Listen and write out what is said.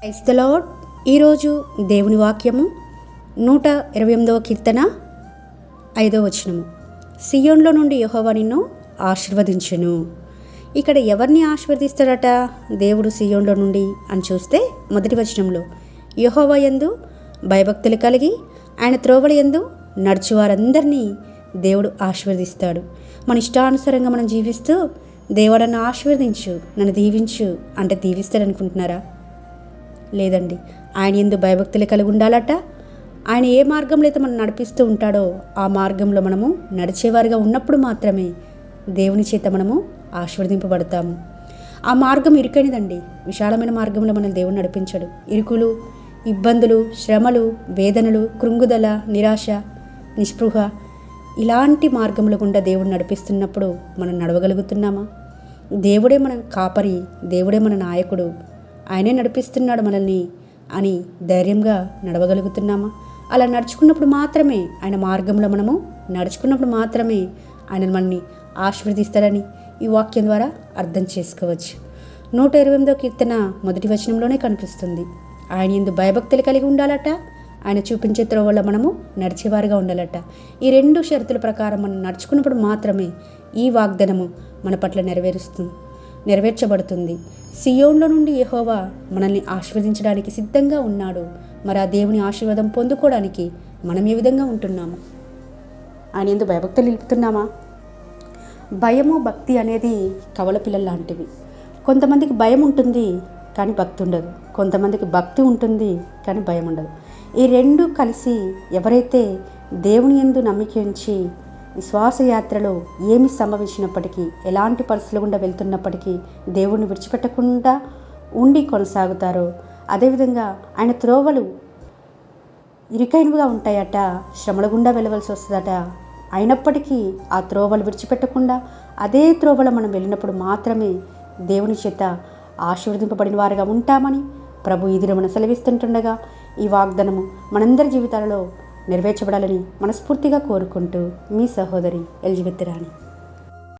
Praise the lord. ఈరోజు దేవుని వాక్యము 128వ కీర్తన 5వ వచనము. సియోన్లో నుండి యెహోవా నిన్ను ఆశీర్వదించును. ఇక్కడ ఎవరిని ఆశీర్వదిస్తాడట దేవుడు సియోన్లో నుండి అని చూస్తే మొదటి వచనంలో యెహోవా యందు భయభక్తులు కలిగి ఆయన త్రోవల యందు నడుచువారందరినీ దేవుడు ఆశీర్వదిస్తాడు. మన ఇష్టానుసారంగా మనం జీవిస్తూ దేవుడు నన్ను ఆశీర్వదించు, నన్ను దీవించు అంటే దీవిస్తాడనుకుంటున్నారా? లేదండి. ఆయన యందు భయభక్తులు కలిగి ఉండాలట. ఆయన ఏ మార్గంలో అయితే మనం నడిపిస్తూ ఉంటాడో ఆ మార్గంలో మనము నడిచేవారిగా ఉన్నప్పుడు మాత్రమే దేవుని చేత మనము ఆశీర్వదింపబడతాము. ఆ మార్గం ఇరుకైనదండి. విశాలమైన మార్గంలో మనం దేవుని నడిపించడు. ఇరుకులు, ఇబ్బందులు, శ్రమలు, వేదనలు, కృంగుదల, నిరాశ, నిస్పృహ ఇలాంటి మార్గముల గుండా దేవుడు నడిపిస్తున్నప్పుడు మనం నడవగలుగుతున్నామా? దేవుడే మన కాపరి, దేవుడే మన నాయకుడు, ఆయనే నడిపిస్తున్నాడు మనల్ని అని ధైర్యంగా నడవగలుగుతున్నామా? అలా నడుచుకున్నప్పుడు మాత్రమే ఆయన మార్గంలో మనము నడుచుకున్నప్పుడు మాత్రమే ఆయన మనల్ని ఆశీర్వదిస్తాడని ఈ వాక్యం ద్వారా అర్థం చేసుకోవచ్చు. 128వ కీర్తన మొదటి వచనంలోనే కనిపిస్తుంది. ఆయన యందు భయభక్తులు కలిగి ఉండాలట. ఆయన చూపించే త్రోవల్లో మనము నడిచేవారుగా ఉండాలట. ఈ రెండు షరతుల ప్రకారం మనం నడుచుకున్నప్పుడు మాత్రమే ఈ వాగ్దానము మన పట్ల నెరవేర్చబడుతుంది. సియోన్లో నుండి యెహోవా మనల్ని ఆశీర్వదించడానికి సిద్ధంగా ఉన్నాడు. మరి ఆ దేవుని ఆశీర్వాదం పొందుకోవడానికి మనం ఏ విధంగా ఉంటున్నాము? ఆయన యందు భయభక్తులు నిలుపుతున్నామా? భయము భక్తి అనేది కవల పిల్లలు లాంటివి. కొంతమందికి భయం ఉంటుంది కానీ భక్తి ఉండదు. కొంతమందికి భక్తి ఉంటుంది కానీ భయం ఉండదు. ఈ రెండు కలిసి ఎవరైతే దేవుని యందు నమ్మిక ఉంచి విశ్వాసయాత్రలో ఏమి సంభవించినప్పటికీ, ఎలాంటి పరిస్థితులు గుండా వెళ్తున్నప్పటికీ దేవుణ్ణి విడిచిపెట్టకుండా ఉండి కొనసాగుతారో, అదేవిధంగా ఆయన త్రోవలు ఇరుకైనవిగా ఉంటాయట, శ్రమల గుండా వెళ్ళవలసి వస్తుందట. అయినప్పటికీ ఆ త్రోవలు విడిచిపెట్టకుండా అదే త్రోవలో మనం వెళ్ళినప్పుడు మాత్రమే దేవుని చేత ఆశీర్వదింపబడిన వారుగా ఉంటామని ప్రభు ఈ దినమున సెలవిస్తుంటుండగా ఈ వాగ్దానము మనందరి జీవితాలలో నెరవేర్చబడాలని మనస్ఫూర్తిగా కోరుకుంటూ మీ సహోదరి ఎలిజబెత్ రాణి.